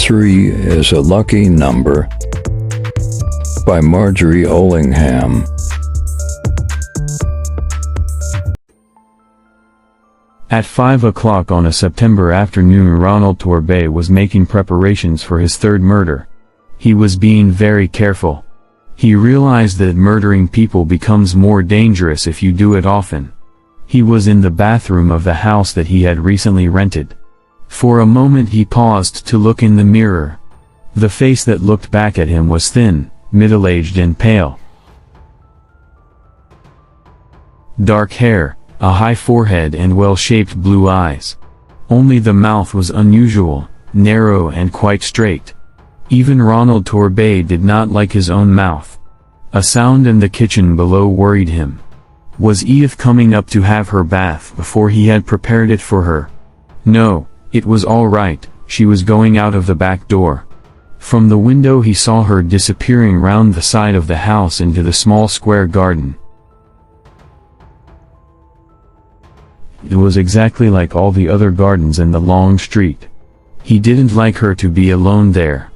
3 is a lucky number. By Margery Allingham. At 5 o'clock on a September afternoon, Ronald Torbay was making preparations for his third murder. He was being very careful. He realized that murdering people becomes more dangerous if you do it often. He was in the bathroom of the house that he had recently rented. For a moment he paused to look in the mirror. The face that looked back at him was thin, middle-aged and pale. Dark hair, a high forehead and well-shaped blue eyes. Only the mouth was unusual, narrow and quite straight. Even Ronald Torbay did not like his own mouth. A sound in the kitchen below worried him. Was Edyth coming up to have her bath before he had prepared it for her? No, it was all right, she was going out of the back door. From the window he saw her disappearing round the side of the house into the small square garden. It was exactly like all the other gardens in the long street. He didn't like her to be alone there.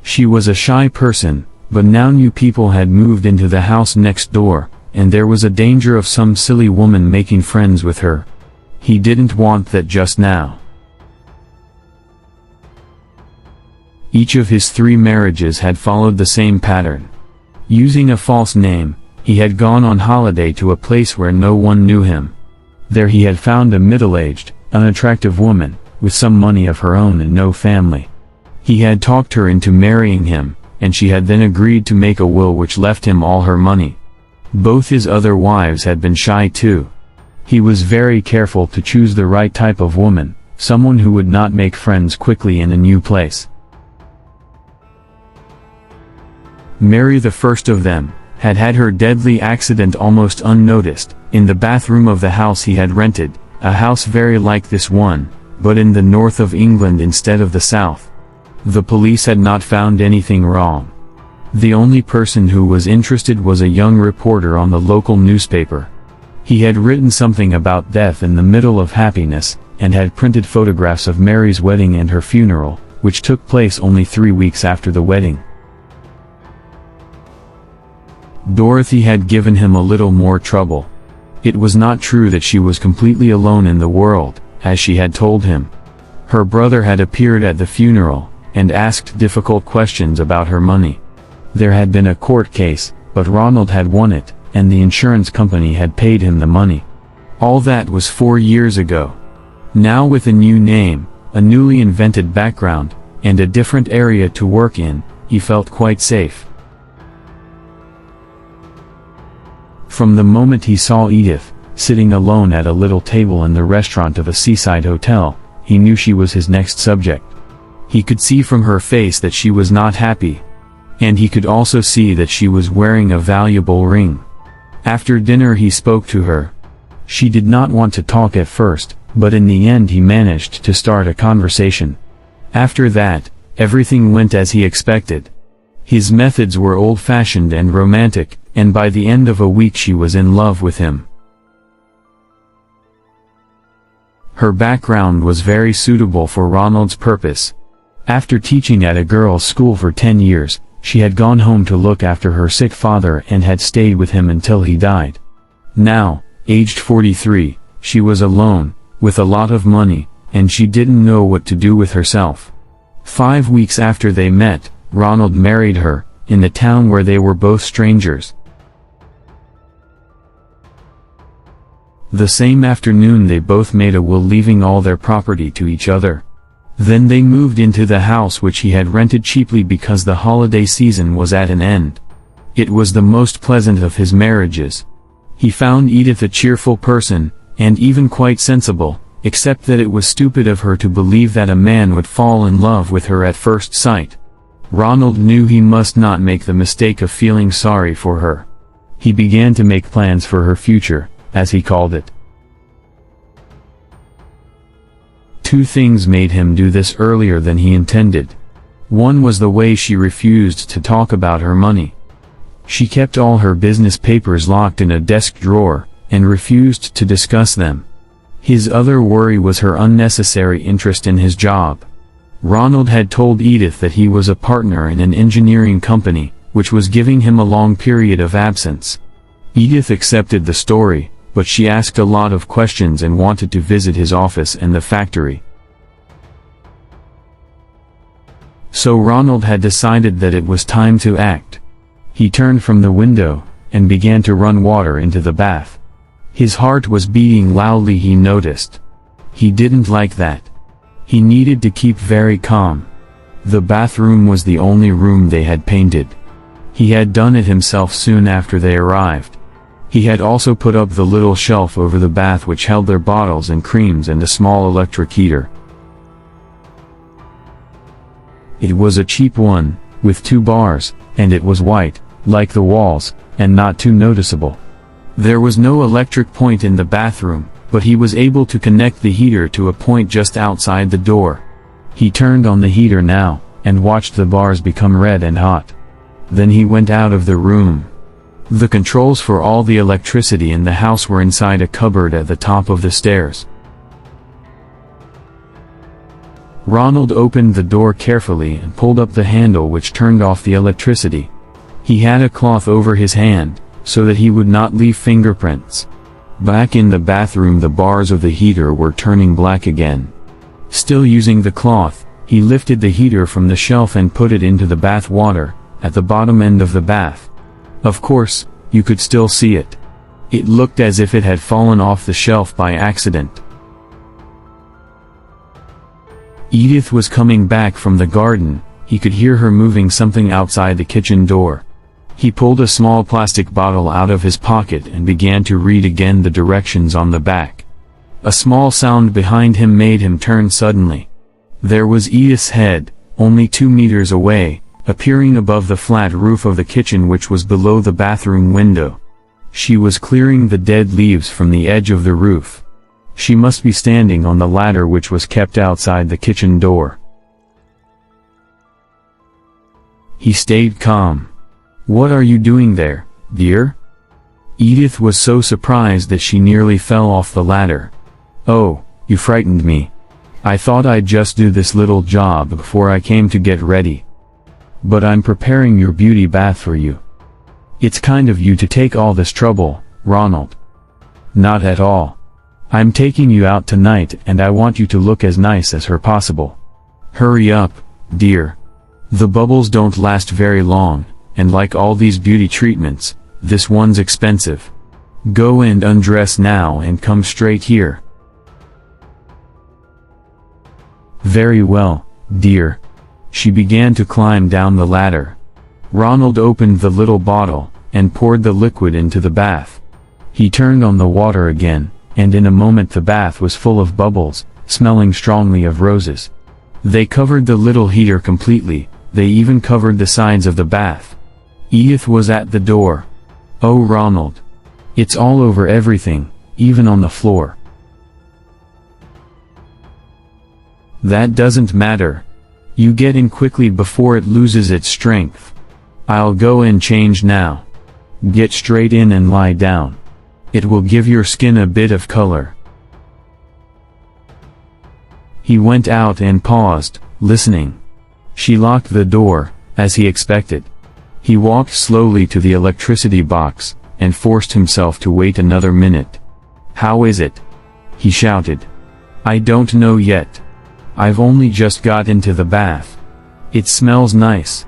She was a shy person, but now new people had moved into the house next door, and there was a danger of some silly woman making friends with her. He didn't want that just now. Each of his 3 marriages had followed the same pattern. Using a false name, he had gone on holiday to a place where no one knew him. There he had found a middle-aged, unattractive woman, with some money of her own and no family. He had talked her into marrying him, and she had then agreed to make a will which left him all her money. Both his other wives had been shy too. He was very careful to choose the right type of woman, someone who would not make friends quickly in a new place. Mary, the first of them, had had her deadly accident almost unnoticed, in the bathroom of the house he had rented, a house very like this one, but in the north of England instead of the south. The police had not found anything wrong. The only person who was interested was a young reporter on the local newspaper. He had written something about death in the middle of happiness, and had printed photographs of Mary's wedding and her funeral, which took place only 3 weeks after the wedding. Dorothy had given him a little more trouble. It was not true that she was completely alone in the world, as she had told him. Her brother had appeared at the funeral, and asked difficult questions about her money. There had been a court case, but Ronald had won it, and the insurance company had paid him the money. All that was 4 years ago. Now, with a new name, a newly invented background, and a different area to work in, he felt quite safe. From the moment he saw Edyth, sitting alone at a little table in the restaurant of a seaside hotel, he knew she was his next subject. He could see from her face that she was not happy. And he could also see that she was wearing a valuable ring. After dinner he spoke to her. She did not want to talk at first, but in the end he managed to start a conversation. After that, everything went as he expected. His methods were old-fashioned and romantic, and by the end of a week she was in love with him. Her background was very suitable for Ronald's purpose. After teaching at a girls' school for 10 years, she had gone home to look after her sick father and had stayed with him until he died. Now, aged 43, she was alone, with a lot of money, and she didn't know what to do with herself. 5 weeks after they met, Ronald married her, in the town where they were both strangers. The same afternoon they both made a will leaving all their property to each other. Then they moved into the house which he had rented cheaply because the holiday season was at an end. It was the most pleasant of his marriages. He found Edyth a cheerful person, and even quite sensible, except that it was stupid of her to believe that a man would fall in love with her at first sight. Ronald knew he must not make the mistake of feeling sorry for her. He began to make plans for her future, as he called it. 2 things made him do this earlier than he intended. One was the way she refused to talk about her money. She kept all her business papers locked in a desk drawer, and refused to discuss them. His other worry was her unnecessary interest in his job. Ronald had told Edyth that he was a partner in an engineering company, which was giving him a long period of absence. Edyth accepted the story, but she asked a lot of questions and wanted to visit his office and the factory. So Ronald had decided that it was time to act. He turned from the window, and began to run water into the bath. His heart was beating loudly, he noticed. He didn't like that. He needed to keep very calm. The bathroom was the only room they had painted. He had done it himself soon after they arrived. He had also put up the little shelf over the bath which held their bottles and creams and a small electric heater. It was a cheap one, with 2 bars, and it was white, like the walls, and not too noticeable. There was no electric point in the bathroom, but he was able to connect the heater to a point just outside the door. He turned on the heater now, and watched the bars become red and hot. Then he went out of the room. The controls for all the electricity in the house were inside a cupboard at the top of the stairs. Ronald opened the door carefully and pulled up the handle which turned off the electricity. He had a cloth over his hand, so that he would not leave fingerprints. Back in the bathroom, the bars of the heater were turning black again. Still using the cloth, he lifted the heater from the shelf and put it into the bath water, at the bottom end of the bath. Of course, you could still see it. It looked as if it had fallen off the shelf by accident. Edyth was coming back from the garden. He could hear her moving something outside the kitchen door. He pulled a small plastic bottle out of his pocket and began to read again the directions on the back. A small sound behind him made him turn suddenly. There was Edyth's head, only 2 meters away, appearing above the flat roof of the kitchen which was below the bathroom window. She was clearing the dead leaves from the edge of the roof. She must be standing on the ladder which was kept outside the kitchen door. He stayed calm. "What are you doing there, dear?" Edyth was so surprised that she nearly fell off the ladder. "Oh, you frightened me. I thought I'd just do this little job before I came to get ready. But I'm preparing your beauty bath for you." "It's kind of you to take all this trouble, Ronald." "Not at all. I'm taking you out tonight and I want you to look as nice as her possible. Hurry up, dear. The bubbles don't last very long, and like all these beauty treatments, this one's expensive. Go and undress now and come straight here." "Very well, dear." She began to climb down the ladder. Ronald opened the little bottle, and poured the liquid into the bath. He turned on the water again, and in a moment the bath was full of bubbles, smelling strongly of roses. They covered the little heater completely, they even covered the sides of the bath. Edyth was at the door. "Oh Ronald. It's all over everything, even on the floor." "That doesn't matter. You get in quickly before it loses its strength. I'll go and change now. Get straight in and lie down. It will give your skin a bit of color." He went out and paused, listening. She locked the door, as he expected. He walked slowly to the electricity box, and forced himself to wait another minute. "How is it?" he shouted. "I don't know yet. I've only just got into the bath. It smells nice."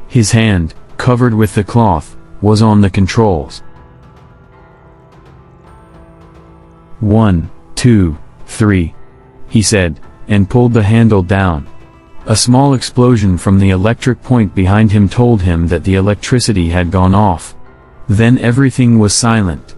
His hand, covered with the cloth, was on the controls. 1, 2, 3, he said, and pulled the handle down. A small explosion from the electric point behind him told him that the electricity had gone off. Then everything was silent.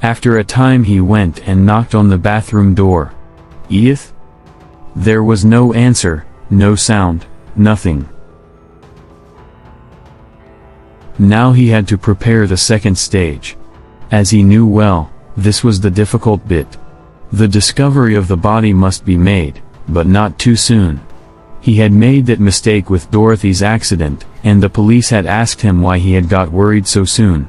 After a time he went and knocked on the bathroom door. "Edyth?" There was no answer, no sound, nothing. Now he had to prepare the second stage. As he knew well, this was the difficult bit. The discovery of the body must be made, but not too soon. He had made that mistake with Dorothy's accident, and the police had asked him why he had got worried so soon.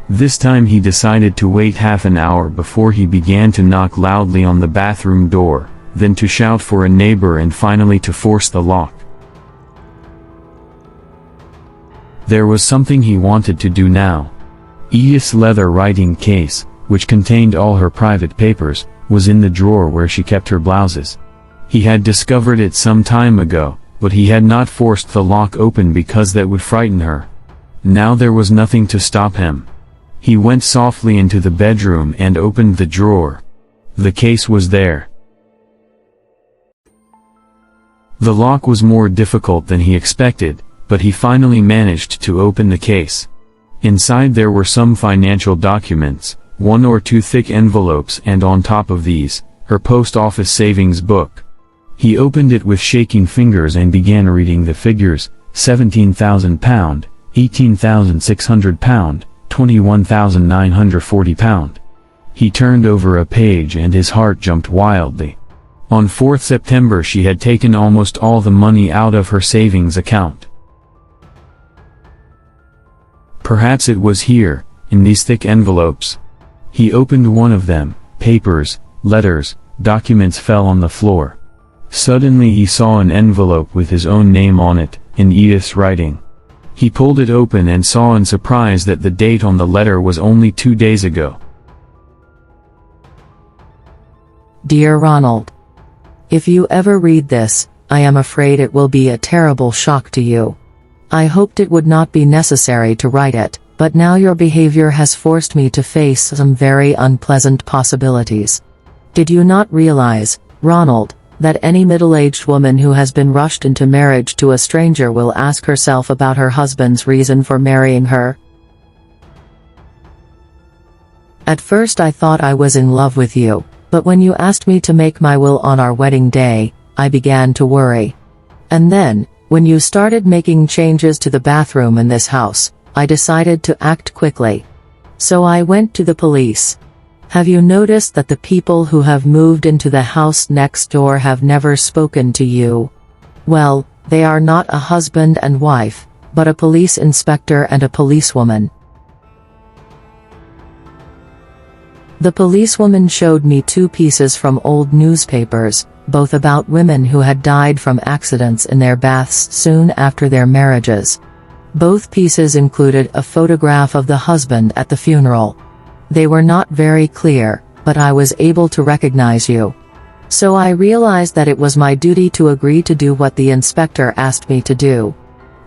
This time he decided to wait half an hour before he began to knock loudly on the bathroom door, then to shout for a neighbor and finally to force the lock. There was something he wanted to do now. Edyth's leather writing case, which contained all her private papers, was in the drawer where she kept her blouses. He had discovered it some time ago, but he had not forced the lock open because that would frighten her. Now there was nothing to stop him. He went softly into the bedroom and opened the drawer. The case was there. The lock was more difficult than he expected, but he finally managed to open the case. Inside there were some financial documents, 1 or 2 thick envelopes, and on top of these, her post office savings book. He opened it with shaking fingers and began reading the figures: £17,000, £18,600, £21,940. He turned over a page and his heart jumped wildly. On 4th September she had taken almost all the money out of her savings account. Perhaps it was here, in these thick envelopes. He opened one of them. Papers, letters, documents fell on the floor. Suddenly he saw an envelope with his own name on it, in Edyth's writing. He pulled it open and saw in surprise that the date on the letter was only 2 days ago. Dear Ronald, if you ever read this, I am afraid it will be a terrible shock to you. I hoped it would not be necessary to write it, but now your behavior has forced me to face some very unpleasant possibilities. Did you not realize, Ronald, that any middle-aged woman who has been rushed into marriage to a stranger will ask herself about her husband's reason for marrying her? At first I thought I was in love with you, but when you asked me to make my will on our wedding day, I began to worry. And then, when you started making changes to the bathroom in this house, I decided to act quickly. So I went to the police. Have you noticed that the people who have moved into the house next door have never spoken to you? Well, they are not a husband and wife, but a police inspector and a policewoman. The policewoman showed me 2 pieces from old newspapers, both about women who had died from accidents in their baths soon after their marriages. Both pieces included a photograph of the husband at the funeral. They were not very clear, but I was able to recognize you. So I realized that it was my duty to agree to do what the inspector asked me to do.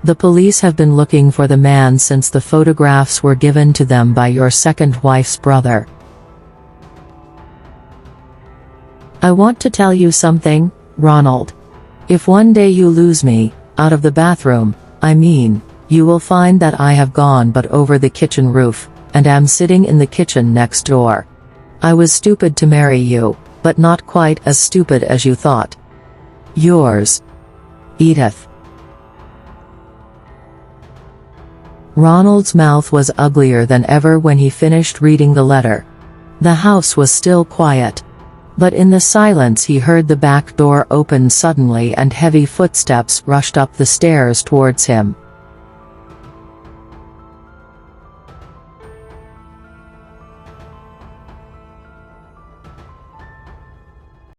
The police have been looking for the man since the photographs were given to them by your second wife's brother. I want to tell you something, Ronald. If one day you lose me, out of the bathroom, you will find that I have gone but over the kitchen roof, and am sitting in the kitchen next door. I was stupid to marry you, but not quite as stupid as you thought. Yours, Edyth. Ronald's mouth was uglier than ever when he finished reading the letter. The house was still quiet. But in the silence he heard the back door open suddenly and heavy footsteps rushed up the stairs towards him.